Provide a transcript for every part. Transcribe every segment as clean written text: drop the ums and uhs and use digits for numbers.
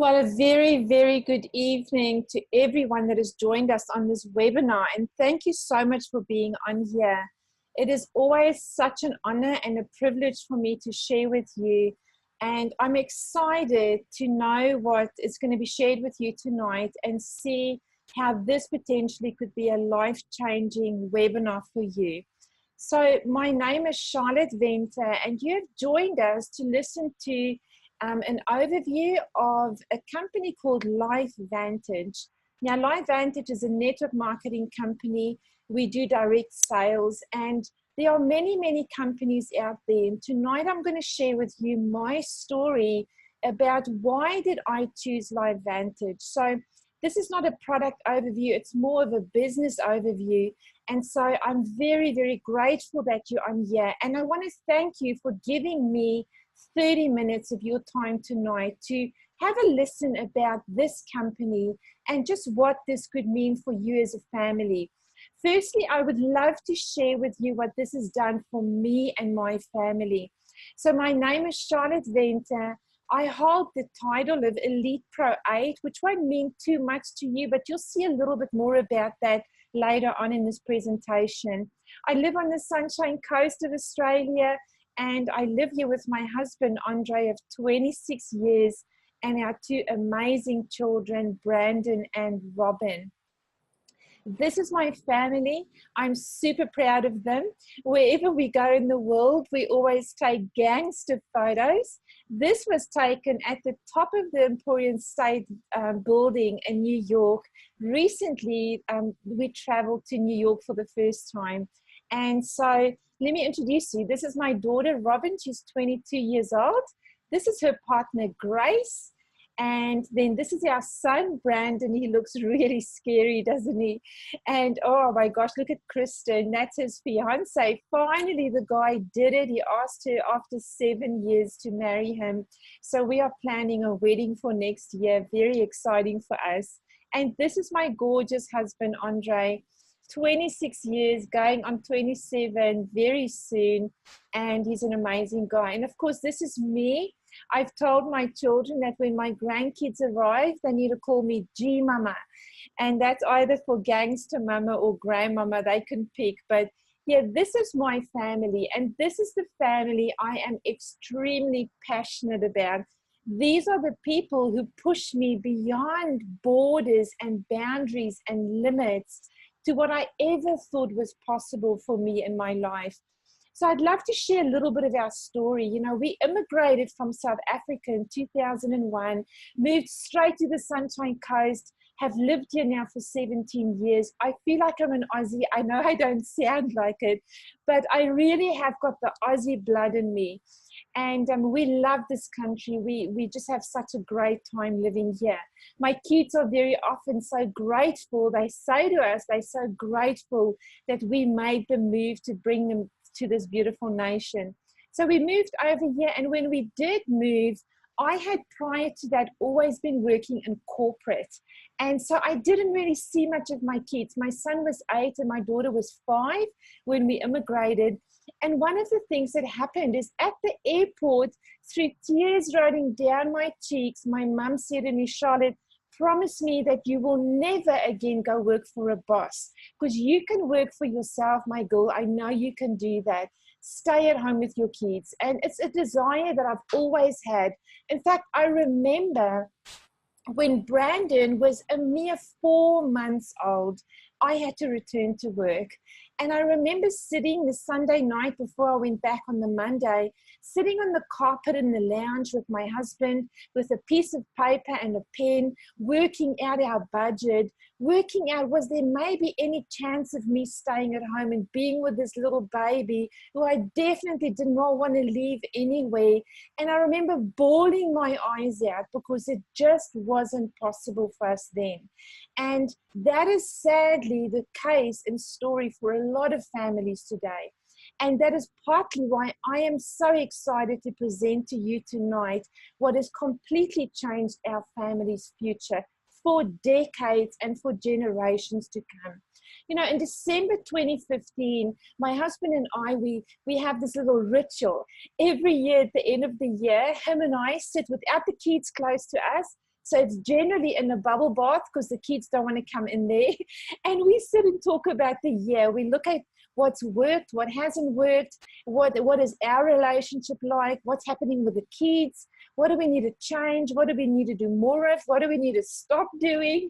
Well, a very, very good evening to everyone that has joined us on this webinar. And thank you so much for being on here. It is always such an honor and a privilege for me to share with you. And I'm excited to know what is going to be shared with you tonight and see how this potentially could be a life-changing webinar for you. So my name is Charlotte Venter, and you have joined us to listen to an overview of a company called LifeVantage. Now, LifeVantage is a network marketing company. We do direct sales, and there are many, many companies out there. And tonight I'm going to share with you my story about why did I choose LifeVantage. So this is not a product overview, it's more of a business overview. And so I'm very, very grateful that you're on here. And I want to thank you for giving me 30 minutes of your time tonight to have a listen about this company and just what this could mean for you as a family. Firstly, I would love to share with you what this has done for me and my family. So my name is Charlotte Venter. I hold the title of Elite Pro 8, which won't mean too much to you, but you'll see a little bit more about that later on in this presentation. I live on the Sunshine Coast of Australia, and I live here with my husband, Andre, of 26 years, and our two amazing children, Brandon and Robin. This is my family. I'm super proud of them. Wherever we go in the world, we always take gangster photos. This was taken at the top of the Emporium State Building in New York. Recently, we traveled to New York for the first time. And so let me introduce you. This is my daughter, Robin. She's 22 years old. This is her partner, Grace. And then this is our son, Brandon. He looks really scary, doesn't he? And oh my gosh, look at Kristen. That's his fiance. Finally, the guy did it. He asked her after 7 years to marry him. So we are planning a wedding for next year. Very exciting for us. And this is my gorgeous husband, Andre. 26 years, going on 27 very soon. And he's an amazing guy. And of course, this is me. I've told my children that when my grandkids arrive, they need to call me G Mama. And that's either for gangster mama or grandmama, they can pick. But yeah, this is my family. And this is the family I am extremely passionate about. These are the people who push me beyond borders and boundaries and limits to what I ever thought was possible for me in my life. So I'd love to share a little bit of our story. You know, we immigrated from South Africa in 2001, moved straight to the Sunshine Coast, have lived here now for 17 years. I feel like I'm an Aussie. I know I don't sound like it, but I really have got the Aussie blood in me. And we love this country. We just have such a great time living here. My kids are very often so grateful. They say to us, they're so grateful that we made the move to bring them to this beautiful nation. So we moved over here, and when we did move, I had prior to that always been working in corporate. And so I didn't really see much of my kids. My son was 8 and my daughter was 5 when we immigrated. And one of the things that happened is at the airport, through tears rolling down my cheeks, my mum said to me, Charlotte, promise me that you will never again go work for a boss, because you can work for yourself, my girl. I know you can do that. Stay at home with your kids. And it's a desire that I've always had. In fact, I remember when Brandon was a mere 4 months old, I had to return to work. And I remember sitting the Sunday night before I went back on the Monday, sitting on the carpet in the lounge with my husband, with a piece of paper and a pen, working out our budget, working out was there maybe any chance of me staying at home and being with this little baby who I definitely did not want to leave anywhere. And I remember bawling my eyes out because it just wasn't possible for us then. And that is sadly the case and story for a lot of families today. And that is partly why I am so excited to present to you tonight what has completely changed our family's future for decades and for generations to come. You know, in December 2015, my husband and I, we have this little ritual. Every year at the end of the year, him and I sit without the kids close to us, So it's generally in a bubble bath because the kids don't want to come in there. And we sit and talk about the year. We look at what's worked, what hasn't worked, what is our relationship like, what's happening with the kids, what do we need to change, what do we need to do more of, what do we need to stop doing.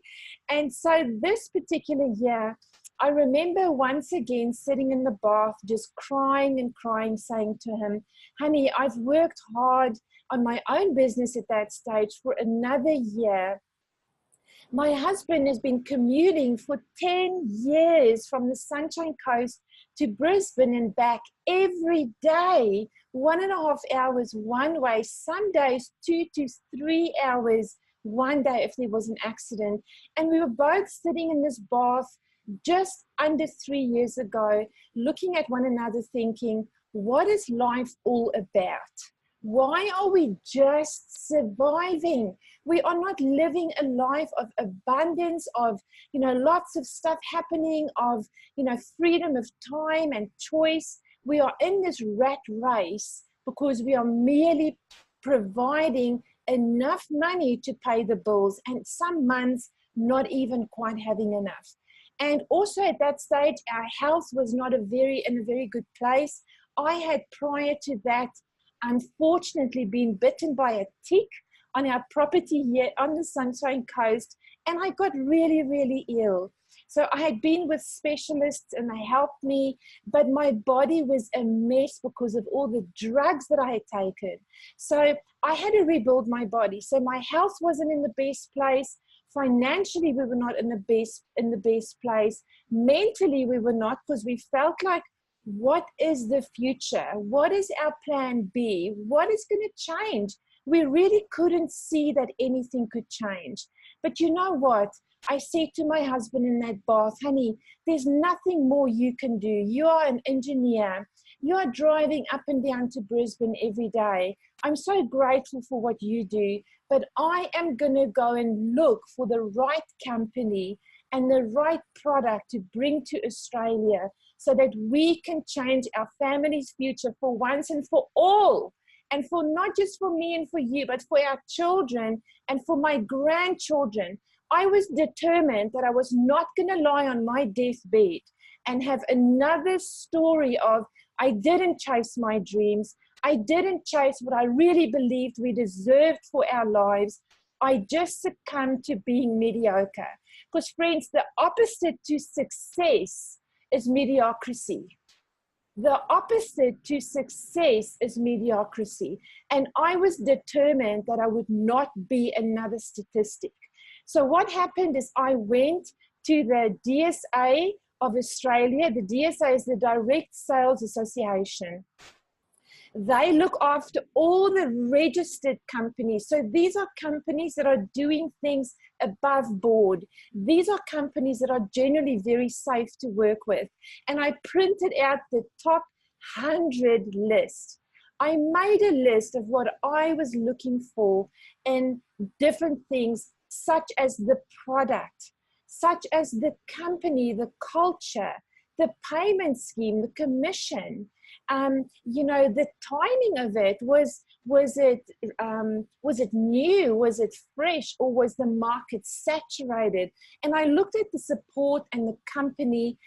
And so this particular year, I remember once again sitting in the bath, just crying and crying, saying to him, honey, I've worked hard on my own business at that stage for another year. My husband has been commuting for 10 years from the Sunshine Coast to Brisbane and back every day, 1.5 hours one way, some days 2 to 3 hours one day if there was an accident. And we were both sitting in this bath just under 3 years ago, looking at one another thinking, what is life all about? Why are we just surviving? We are not living a life of abundance, of, lots of stuff happening, of, freedom of time and choice. We are in this rat race because we are merely providing enough money to pay the bills, and some months not even quite having enough. And also at that stage, our health was not in a very good place. I had prior to that, unfortunately, been bitten by a tick on our property here on the Sunshine Coast, and I got really, really ill. So I had been with specialists and they helped me, but my body was a mess because of all the drugs that I had taken. So I had to rebuild my body. So my health wasn't in the best place. Financially, we were not in the best place. Mentally, we were not, because we felt like, what is the future? What is our plan B? What is going to change? We really couldn't see that anything could change. But you know what? I said to my husband in that bath, honey, there's nothing more you can do. You are an engineer. You are driving up and down to Brisbane every day. I'm so grateful for what you do, but I am going to go and look for the right company and the right product to bring to Australia so that we can change our family's future for once and for all. And for not just for me and for you, but for our children and for my grandchildren. I was determined that I was not going to lie on my deathbed and have another story of, I didn't chase my dreams. I didn't chase what I really believed we deserved for our lives. I just succumbed to being mediocre. Because friends, the opposite to success is mediocrity. The opposite to success is mediocrity. And I was determined that I would not be another statistic. So what happened is I went to the DSA of Australia. The DSA is the Direct Sales Association. They look after all the registered companies. So these are companies that are doing things above board. These are companies that are generally very safe to work with. And I printed out the top 100 list. I made a list of what I was looking for in different things, such as the product, such as the company, the culture, the payment scheme, the commission. The timing of it, was it new, was it fresh, or was the market saturated? And I looked at the support and the company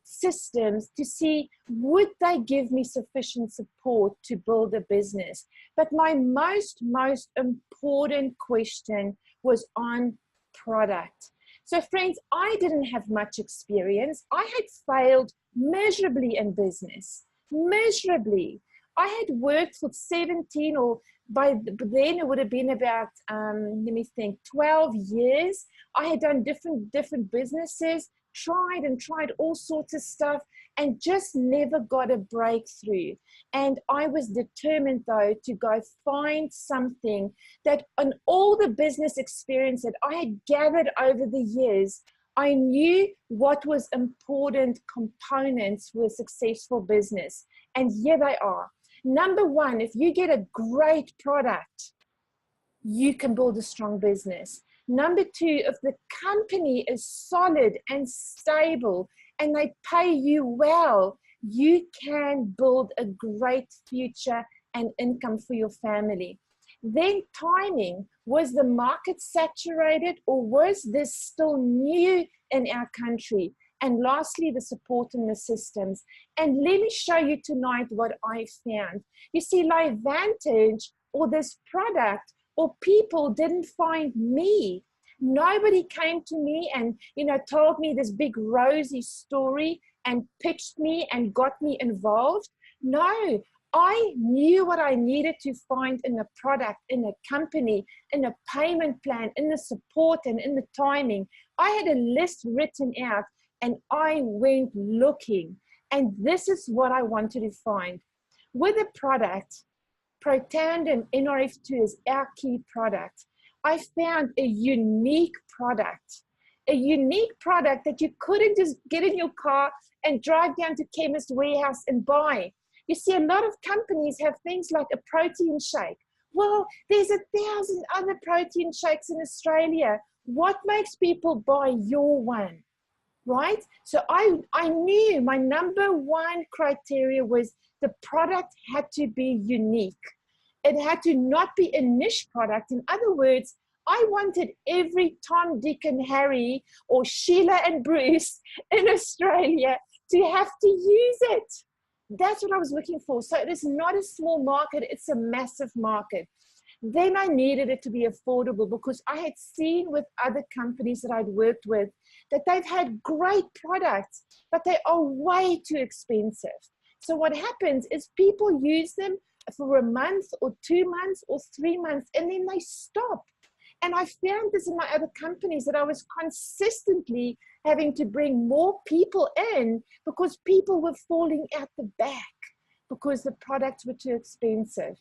systems to see, would they give me sufficient support to build a business? But my most important question was on product. So friends, I didn't have much experience. I had failed miserably in business. Miserably. I had worked for 17, or by then it would have been about 12 years. I had done different businesses, tried all sorts of stuff, and just never got a breakthrough. And I was determined though to go find something that, on all the business experience that I had gathered over the years, I knew what was important components for a successful business. And here they are. Number one, if you get a great product, you can build a strong business. Number two, if the company is solid and stable and they pay you well, you can build a great future and income for your family. Then timing, was the market saturated or was this still new in our country? And lastly, the support and the systems. And let me show you tonight what I found. You see, LifeVantage or this product or people didn't find me. Nobody came to me and, told me this big rosy story and pitched me and got me involved. No, I knew what I needed to find in a product, in a company, in a payment plan, in the support and in the timing. I had a list written out and I went looking. And this is what I wanted to find. With a product, Protandem NRF2 is our key product. I found a unique product that you couldn't just get in your car and drive down to Chemist Warehouse and buy. You see, a lot of companies have things like a protein shake. Well, there's 1,000 other protein shakes in Australia. What makes people buy your one, right? So I knew my number one criteria was the product had to be unique. It had to not be a niche product. In other words, I wanted every Tom, Dick, and Harry or Sheila and Bruce in Australia to have to use it. That's what I was looking for. So it is not a small market, it's a massive market. Then I needed it to be affordable because I had seen with other companies that I'd worked with that they've had great products, but they are way too expensive. So what happens is people use them for a month or 2 months or 3 months, and then they stop. And I found this in my other companies that I was consistently having to bring more people in because people were falling out the back because the products were too expensive.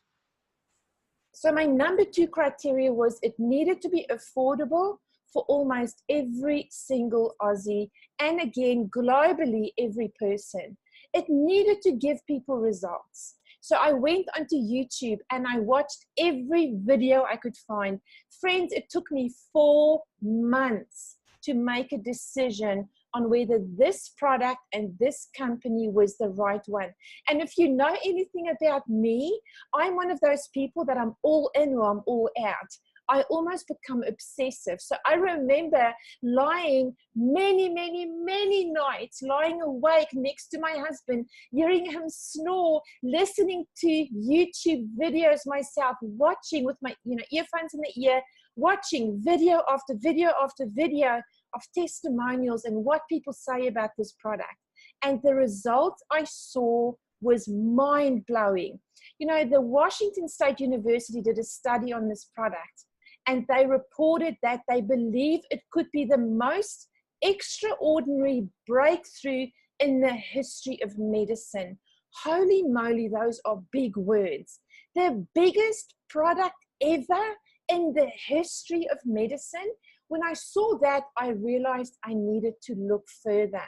So my number 2 criteria was it needed to be affordable for almost every single Aussie, and again, globally, every person. It needed to give people results. So I went onto YouTube and I watched every video I could find. Friends, it took me 4 months to make a decision on whether this product and this company was the right one. And if you know anything about me, I'm one of those people that I'm all in or I'm all out. I almost become obsessive. So I remember lying many nights, lying awake next to my husband, hearing him snore, listening to YouTube videos myself, watching with my earphones in the ear, watching video after video after video of testimonials and what people say about this product. And the results I saw was mind-blowing. The Washington State University did a study on this product, and they reported that they believe it could be the most extraordinary breakthrough in the history of medicine. Holy moly, those are big words. The biggest product ever in the history of medicine. When I saw that, I realized I needed to look further.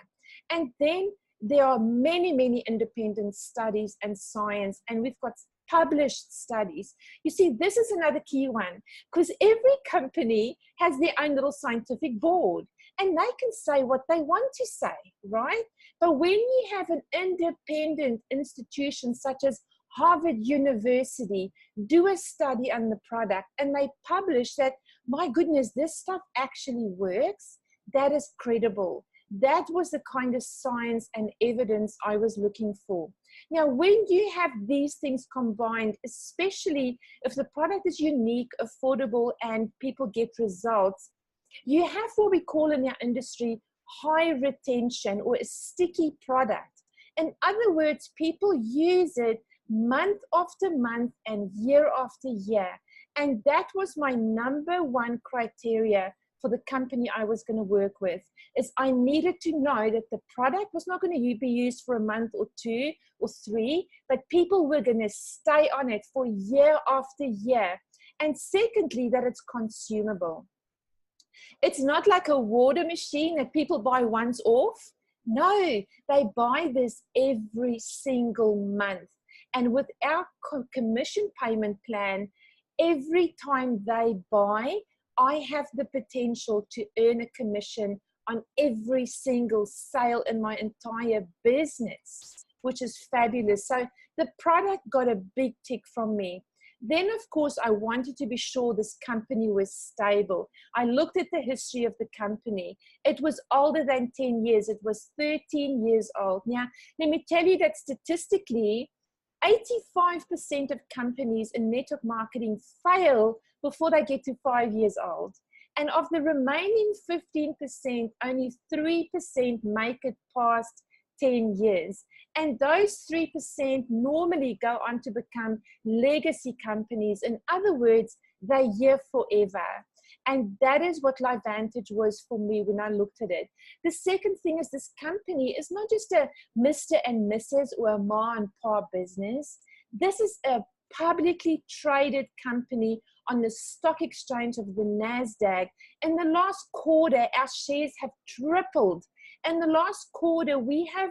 And then there are many independent studies and science, and we've got published studies. You see, this is another key one, because every company has their own little scientific board and they can say what they want to say, right? But when you have an independent institution such as Harvard University do a study on the product and they publish that, my goodness, this stuff actually works, that is credible. That was the kind of science and evidence I was looking for. Now, when you have these things combined, especially if the product is unique, affordable, and people get results, you have what we call in our industry high retention or a sticky product. In other words, people use it month after month and year after year. And that was my number one criteria for the company I was going to work with, is I needed to know that the product was not going to be used for a month or 2 or 3, but people were going to stay on it for year after year. And secondly, that it's consumable. It's not like a water machine that people buy once off. No, they buy this every single month. And with our commission payment plan, every time they buy, I have the potential to earn a commission on every single sale in my entire business, which is fabulous. So the product got a big tick from me. Then, of course, I wanted to be sure this company was stable. I looked at the history of the company. It was older than 10 years. It was 13 years old. Now, let me tell you that statistically, 85% of companies in network marketing fail before they get to 5 years old. And of the remaining 15%, only 3% make it past 10 years. And those 3% normally go on to become legacy companies. In other words, they're here forever. And that is what LifeVantage was for me when I looked at it. The second thing is this company is not just a Mr. and Mrs. or a ma and pa business. This is a publicly traded company on the stock exchange of the NASDAQ. In the last quarter, our shares have tripled. In the last quarter, we have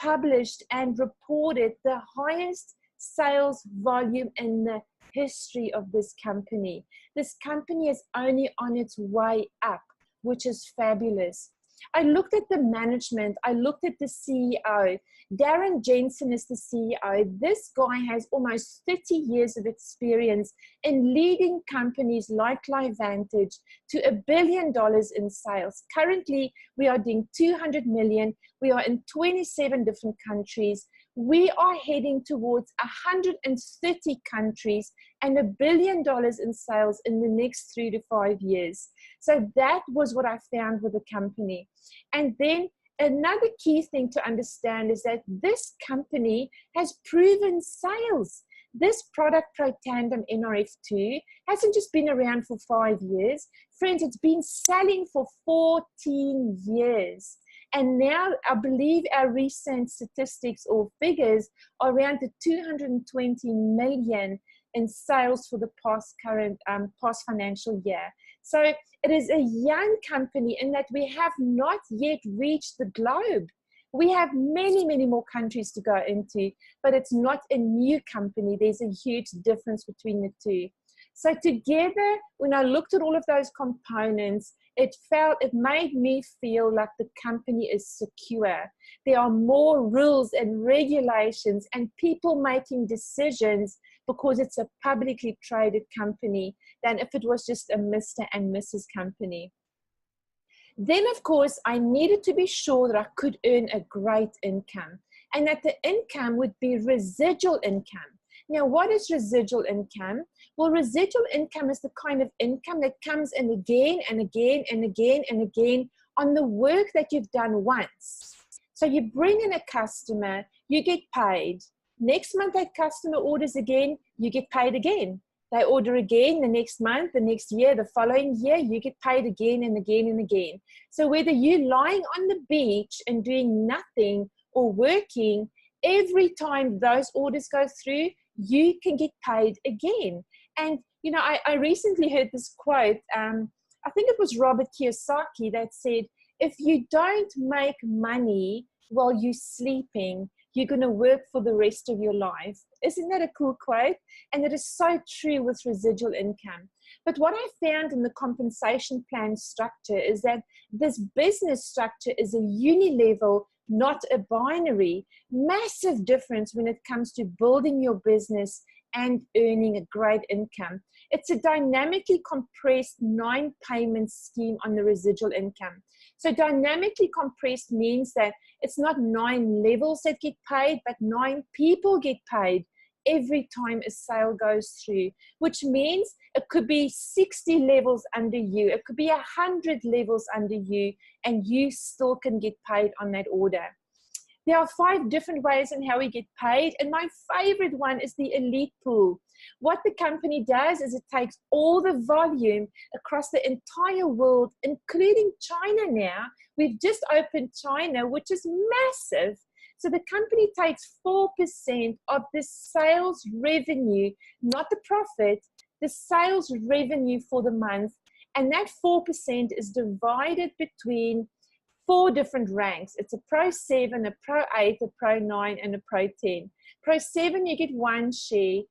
published and reported the highest sales volume in the history of this company. This company is only on its way up, which is fabulous. I looked at the management. I looked at the CEO. Darren Jensen is the CEO. This guy has almost 30 years of experience in leading companies like LifeVantage to $1 billion in sales. Currently, we are doing 200 million. We are in 27 different countries. We are heading towards 130 countries and $1 billion in sales in the next 3 to 5 years. So that was what I found with the company. And then another key thing to understand is that this company has proven sales. This product, Protandem NRF2, hasn't just been around for 5 years. Friends, it's been selling for 14 years. And now I believe our recent statistics or figures are around the 220 million in sales for the past financial year. So it is a young company in that we have not yet reached the globe. We have many, many more countries to go into, but it's not a new company. There's a huge difference between the two. So together, when I looked at all of those components, it made me feel like the company is secure. There are more rules and regulations and people making decisions because it's a publicly traded company than if it was just a Mr. and Mrs. company. Then, of course, I needed to be sure that I could earn a great income and that the income would be residual income. Now, what is residual income? Well, residual income is the kind of income that comes in again and again and again and again on the work that you've done once. So you bring in a customer, you get paid. Next month, that customer orders again, you get paid again. They order again the next month, the next year, the following year, you get paid again and again and again. So whether you're lying on the beach and doing nothing or working, every time those orders go through, you can get paid again. And, you know, I recently heard this quote, I think it was Robert Kiyosaki that said, if you don't make money while you're sleeping, you're going to work for the rest of your life. Isn't that a cool quote? And it is so true with residual income. But what I found in the compensation plan structure is that this business structure is a unilevel, not a binary. Massive difference when it comes to building your business and earning a great income. It's a dynamically compressed 9-payment scheme on the residual income. So dynamically compressed means that it's not 9 levels that get paid, but 9 people get paid every time a sale goes through, which means it could be 60 levels under you, it could be 100 levels under you, and you still can get paid on that order. There are 5 different ways in how we get paid, and my favorite one is the elite pool. What the company does is it takes all the volume across the entire world, including China now. We've just opened China, which is massive. So the company takes 4% of the sales revenue, not the profit, the sales revenue for the month, and that 4% is divided between 4 different ranks. It's a Pro 7, a Pro 8, a Pro 9, and a Pro 10. Pro 7, you get 1 share,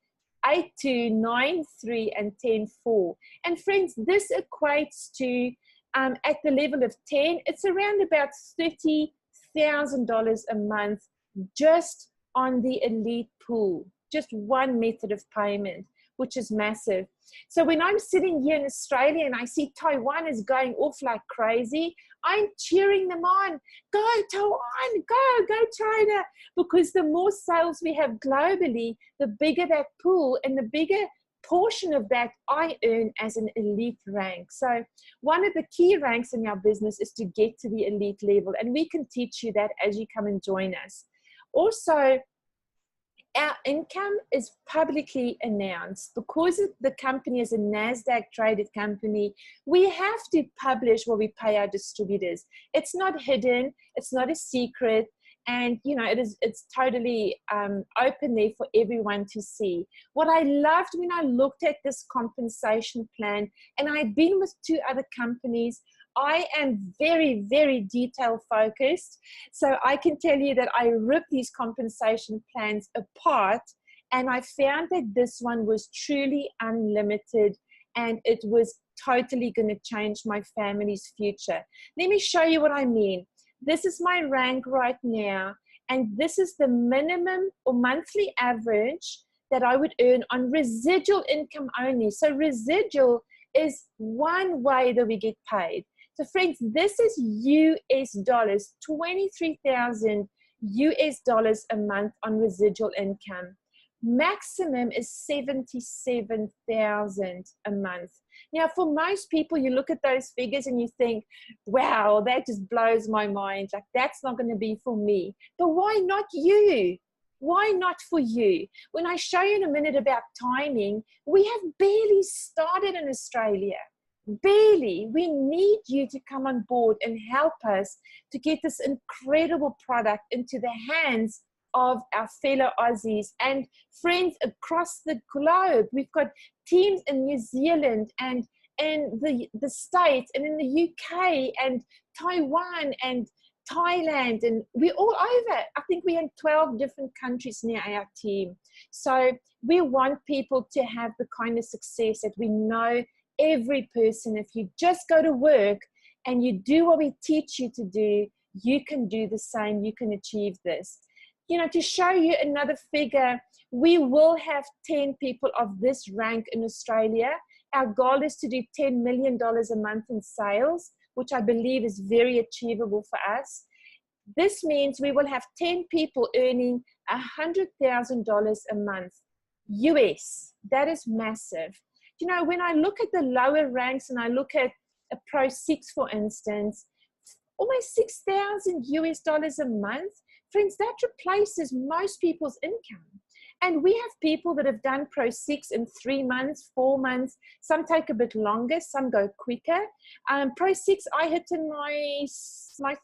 8 2, 9 3, and 10 4. And friends, this equates to, at the level of 10, it's around about $30,000 a month just on the elite pool, just one method of payment. which is massive. So when I'm sitting here in Australia and I see Taiwan is going off like crazy, I'm cheering them on. Go Taiwan, go China, because the more sales we have globally, the bigger that pool and the bigger portion of that I earn as an elite rank. So one of the key ranks in our business is to get to the elite level, and we can teach you that as you come and join us. Also, our income is publicly announced. Because the company is a NASDAQ traded company, we have to publish what we pay our distributors. It's not hidden, it's not a secret. And it's totally open there for everyone to see. What I loved when I looked at this compensation plan, and I'd been with 2 other companies, I am very, very detail focused. So I can tell you that I ripped these compensation plans apart, and I found that this one was truly unlimited, and it was totally going to change my family's future. Let me show you what I mean. This is my rank right now, and this is the minimum or monthly average that I would earn on residual income only. So residual is one way that we get paid. So friends, this is US dollars, 23,000 US dollars a month on residual income. Maximum is 77,000 a month. Now, for most people, you look at those figures and you think, wow, that just blows my mind. Like, that's not going to be for me. But why not you? Why not for you? When I show you in a minute about timing, we have barely started in Australia. Barely. We need you to come on board and help us to get this incredible product into the hands of our fellow Aussies and friends across the globe. We've got teams in New Zealand and in the States and in the UK and Taiwan and Thailand, and we're all over. I think we're in 12 different countries near our team. So we want people to have the kind of success that we know every person, if you just go to work and you do what we teach you to do, you can do the same, you can achieve this. To show you another figure, we will have 10 people of this rank in Australia. Our goal is to do $10 million a month in sales, which I believe is very achievable for us. This means we will have 10 people earning $100,000 a month, US. That is massive. When I look at the lower ranks and I look at a Pro 6, for instance, almost 6,000 US dollars a month, friends, that replaces most people's income. And we have people that have done Pro 6 in 3 months, 4 months. Some take a bit longer, some go quicker. Pro 6, I hit in my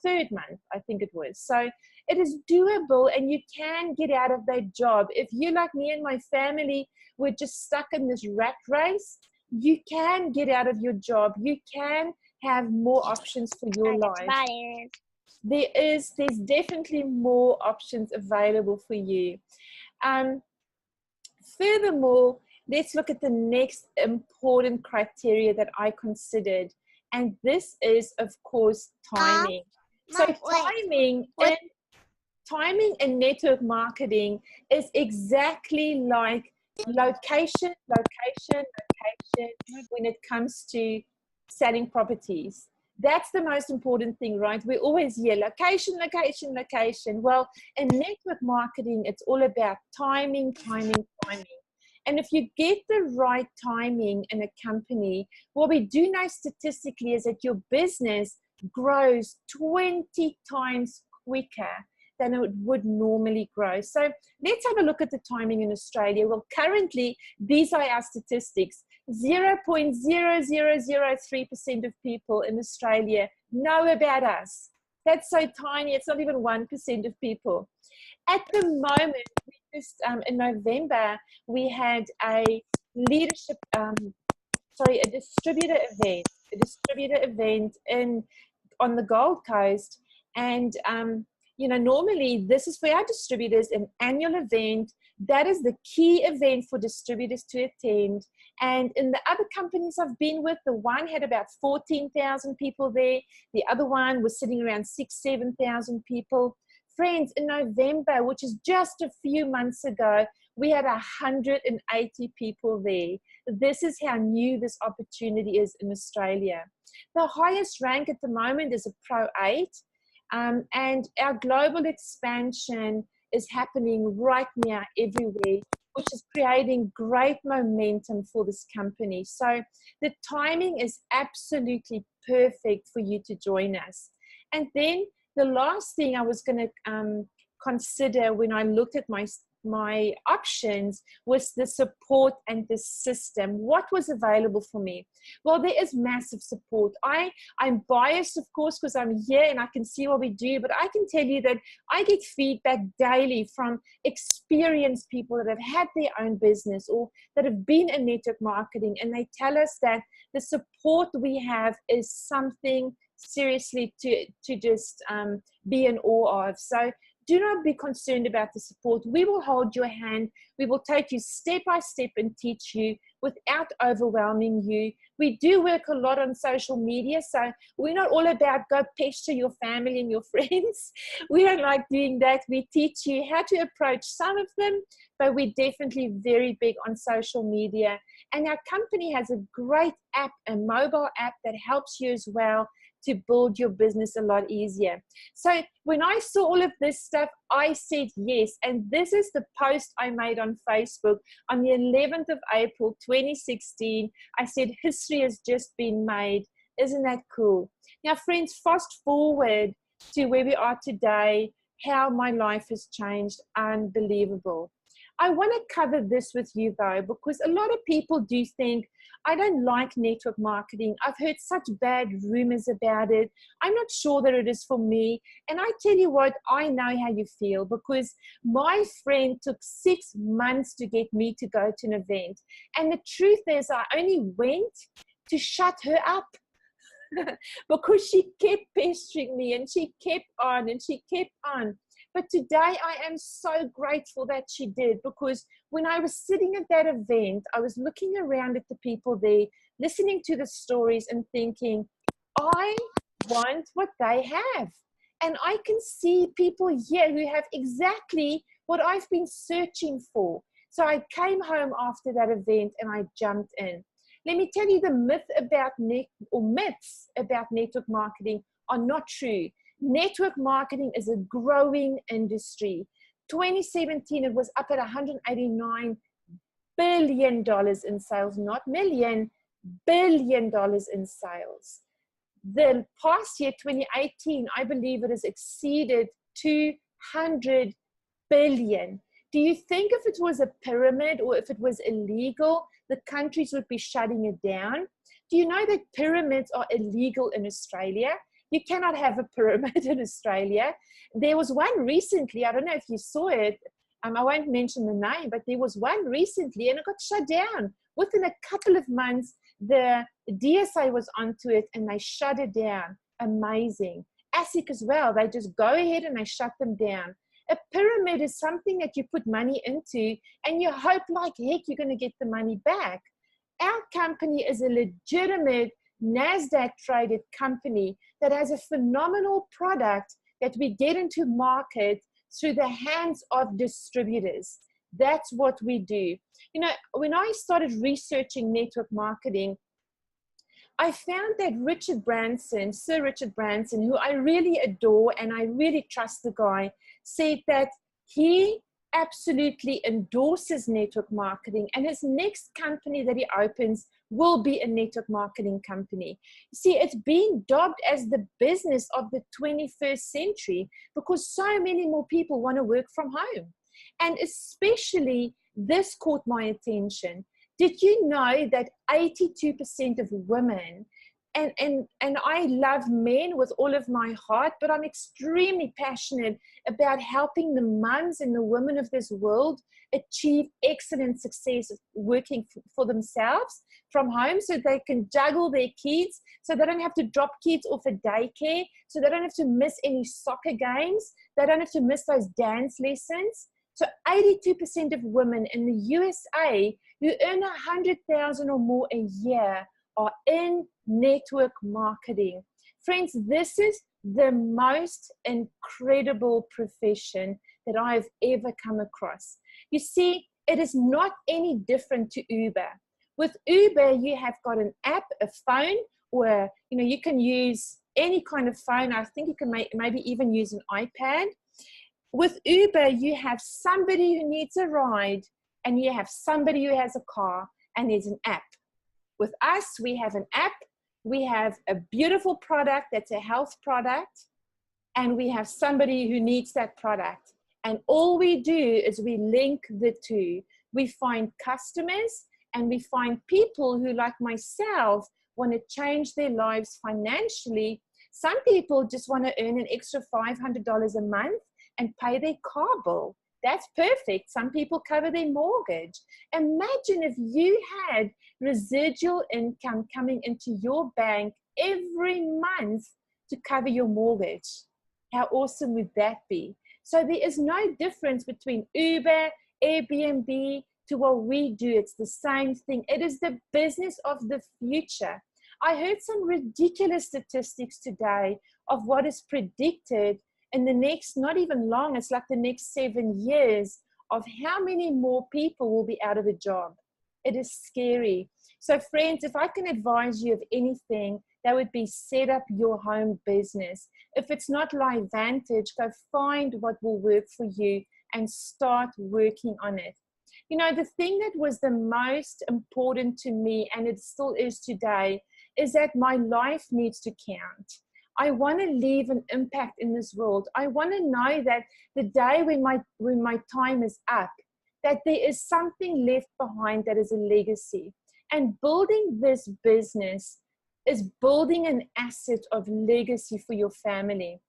3rd month, I think it was. So it is doable, and you can get out of that job. If you, like me and my family, were just stuck in this rat race, you can get out of your job. You can have more options for your life. There's definitely more options available for you. Furthermore, let's look at the next important criteria that I considered, and this is, of course, timing. So timing in network marketing is exactly like location when it comes to selling properties. That's the most important thing, right? We always hear location. Well, in network marketing, it's all about timing. And if you get the right timing in a company, what we do know statistically is that your business grows 20 times quicker than it would normally grow. So let's have a look at the timing in Australia. Well, currently, these are our statistics. 0.0003% of people in Australia know about us. That's so tiny. It's not even 1% of people. At the moment, in November, we had a distributor event on the Gold Coast. And, normally this is for our distributors, an annual event. That is the key event for distributors to attend. And in the other companies I've been with, the one had about 14,000 people there. The other one was sitting around 6,000 to 7,000 people. Friends, in November, which is just a few months ago, we had 180 people there. This is how new this opportunity is in Australia. The highest rank at the moment is a Pro 8, and our global expansion is happening right now everywhere, which is creating great momentum for this company. So the timing is absolutely perfect for you to join us. And then the last thing I was going to consider when I looked at my options was the support and the system. What was available for me? Well, there is massive support. I'm biased, of course, because I'm here and I can see what we do, but I can tell you that I get feedback daily from experienced people that have had their own business or that have been in network marketing, and they tell us that the support we have is something seriously to just be in awe of. So do not be concerned about the support. We will hold your hand. We will take you step by step and teach you without overwhelming you. We do work a lot on social media, so we're not all about go pester your family and your friends. We don't like doing that. We teach you how to approach some of them, but we're definitely very big on social media. And our company has a great app, a mobile app that helps you as well to build your business a lot easier. So when I saw all of this stuff, I said yes. And this is the post I made on Facebook on the 11th of April, 2016. I said, history has just been made. Isn't that cool? Now, friends, fast forward to where we are today, how my life has changed. Unbelievable. I want to cover this with you though, because a lot of people do think, I don't like network marketing. I've heard such bad rumors about it. I'm not sure that it is for me. And I tell you what, I know how you feel, because my friend took 6 months to get me to go to an event. And the truth is, I only went to shut her up. Because she kept pestering me and she kept on and she kept on. But today I am so grateful that she did, because when I was sitting at that event, I was looking around at the people there, listening to the stories and thinking, I want what they have. And I can see people here who have exactly what I've been searching for. So I came home after that event and I jumped in. Let me tell you, the myths about network marketing are not true. Network marketing is a growing industry. 2017, it was up at $189 billion in sales, not million, $1 billion in sales. The past year, 2018, I believe it has exceeded 200 billion. Do you think if it was a pyramid or if it was illegal, the countries would be shutting it down? Do you know that pyramids are illegal in Australia? You cannot have a pyramid in Australia. There was one recently, I don't know if you saw it, I won't mention the name, but there was one recently and it got shut down. Within a couple of months, the DSA was onto it and they shut it down. Amazing. ASIC as well, they just go ahead and they shut them down. A pyramid is something that you put money into and you hope like heck you're going to get the money back. Our company is a legitimate NASDAQ traded company that has a phenomenal product that we get into market through the hands of distributors. That's what we do. You know, when I started researching network marketing, I found that Richard Branson, Sir Richard Branson, who I really adore and I really trust the guy, said that he absolutely endorses network marketing and his next company that he opens will be a network marketing company. See, it's being dubbed as the business of the 21st century because so many more people want to work from home. And especially this caught my attention. Did you know that 82% of women, and I love men with all of my heart, but I'm extremely passionate about helping the moms and the women of this world achieve excellent success working for themselves from home so they can juggle their kids, so they don't have to drop kids off at daycare, so they don't have to miss any soccer games, they don't have to miss those dance lessons. So 82% of women in the USA who earn $100,000 or more a year are in network marketing. Friends, this is the most incredible profession that I've ever come across. You see, it is not any different to Uber. With Uber, you have got an app, a phone, or you can use any kind of phone. I think you can maybe even use an iPad. With Uber, you have somebody who needs a ride, and you have somebody who has a car, and there's an app. With us, we have an app. We have a beautiful product that's a health product, and we have somebody who needs that product. And all we do is we link the two. We find customers, and we find people who, like myself, want to change their lives financially. Some people just want to earn an extra $500 a month and pay their car bill. That's perfect. Some people cover their mortgage. Imagine if you had residual income coming into your bank every month to cover your mortgage. How awesome would that be? So there is no difference between Uber, Airbnb, to what we do. It's the same thing. It is the business of the future. I heard some ridiculous statistics today of what is predicted in the next, not even long, it's like the next 7 years, of how many more people will be out of a job. It is scary. So friends, if I can advise you of anything, that would be set up your home business. If it's not LifeVantage, go find what will work for you and start working on it. The thing that was the most important to me, and it still is today, is that my life needs to count. I want to leave an impact in this world. I want to know that the day when my time is up, that there is something left behind that is a legacy. And building this business is building an asset of legacy for your family.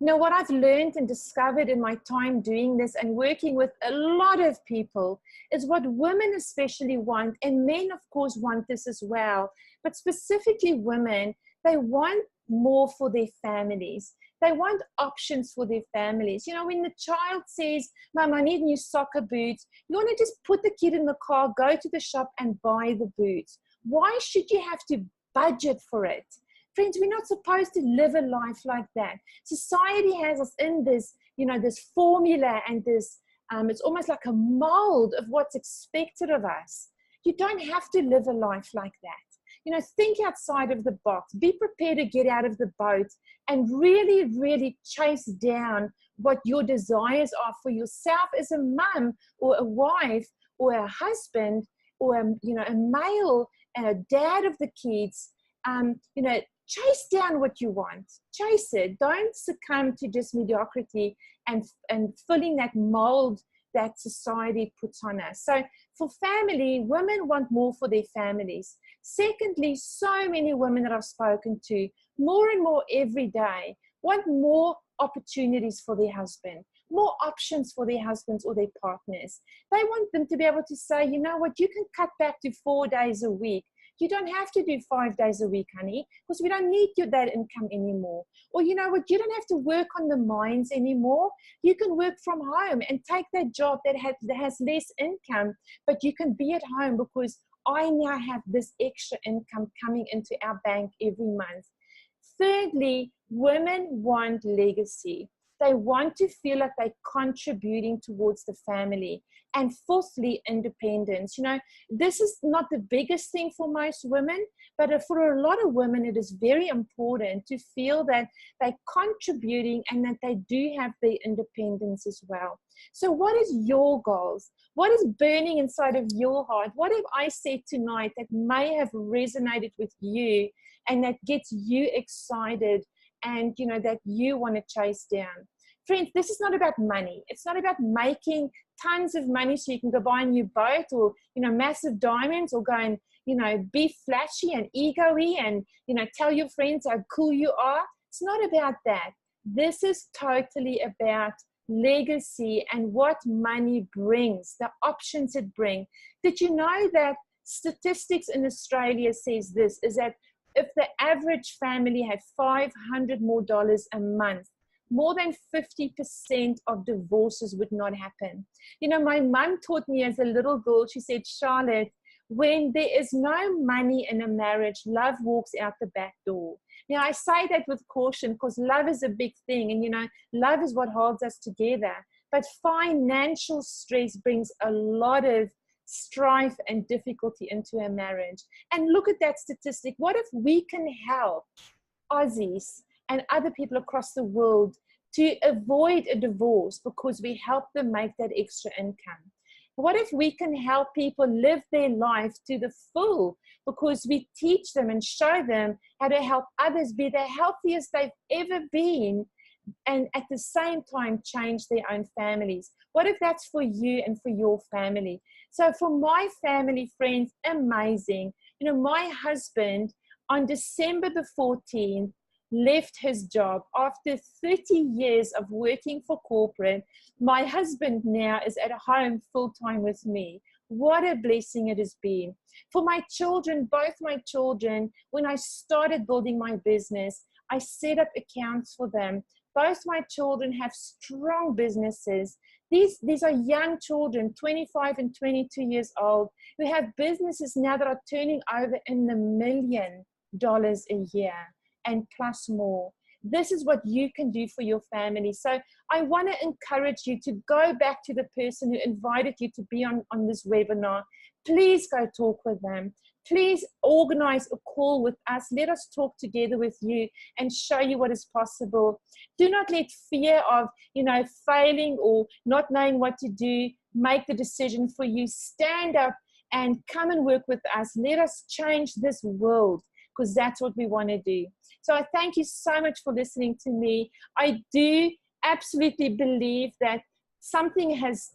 What I've learned and discovered in my time doing this and working with a lot of people is what women especially want, and men of course want this as well, but specifically women, they want more for their families. They want options for their families. When the child says, Mom, I need new soccer boots, you want to just put the kid in the car, go to the shop and buy the boots. Why should you have to budget for it? Friends, we're not supposed to live a life like that. Society has us in this, this formula and this, it's almost like a mold of what's expected of us. You don't have to live a life like that. Think outside of the box. Be prepared to get out of the boat and really, really chase down what your desires are for yourself as a mum or a wife or a husband or a male and a dad of the kids. Chase down what you want. Chase it. Don't succumb to just mediocrity and filling that mold that society puts on us. So for family, women want more for their families. Secondly, so many women that I've spoken to, more and more every day, want more opportunities for their husband, more options for their husbands or their partners. They want them to be able to say, you know what, you can cut back to 4 days a week. You don't have to do 5 days a week, honey, because we don't need that income anymore. Or you know what, you don't have to work on the mines anymore. You can work from home and take that job that has less income, but you can be at home because I now have this extra income coming into our bank every month. Thirdly, women want legacy. They want to feel like they're contributing towards the family. And fourthly, independence. This is not the biggest thing for most women, but for a lot of women, it is very important to feel that they're contributing and that they do have their independence as well. So what is your goals? What is burning inside of your heart? What have I said tonight that may have resonated with you and that gets you excited and that you want to chase down? Friends, this is not about money. It's not about making tons of money so you can go buy a new boat or massive diamonds or go and be flashy and ego-y and tell your friends how cool you are. It's not about that. This is totally about legacy and what money brings, the options it brings. Did you know that statistics in Australia says this, is that if the average family had $500 more a month, more than 50% of divorces would not happen. My mom taught me as a little girl, she said, Charlotte, when there is no money in a marriage, love walks out the back door. Now, I say that with caution because love is a big thing, and love is what holds us together. But financial stress brings a lot of strife and difficulty into a marriage. And look at that statistic. What if we can help Aussies and other people across the world to avoid a divorce because we help them make that extra income? What if we can help people live their life to the full because we teach them and show them how to help others be the healthiest they've ever been, and at the same time change their own families? What if that's for you and for your family? So for my family, friends, amazing. My husband on December the 14th left his job after 30 years of working for corporate. My husband now is at home full-time with me. What a blessing it has been. For my children, both my children, when I started building my business, I set up accounts for them. Both my children have strong businesses. These are young children, 25 and 22 years old, who have businesses now that are turning over in the $1 million a year and plus more. This is what you can do for your family. So I want to encourage you to go back to the person who invited you to be on this webinar. Please go talk with them. Please organize a call with us. Let us talk together with you and show you what is possible. Do not let fear of, failing or not knowing what to do make the decision for you. Stand up and come and work with us. Let us change this world, because that's what we want to do. So I thank you so much for listening to me. I do absolutely believe that something has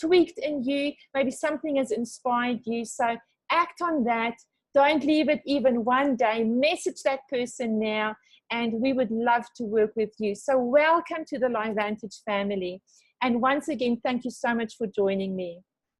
tweaked in you. Maybe something has inspired you. So act on that. Don't leave it even one day. Message that person now, and we would love to work with you. So welcome to the LifeVantage family. And once again, thank you so much for joining me.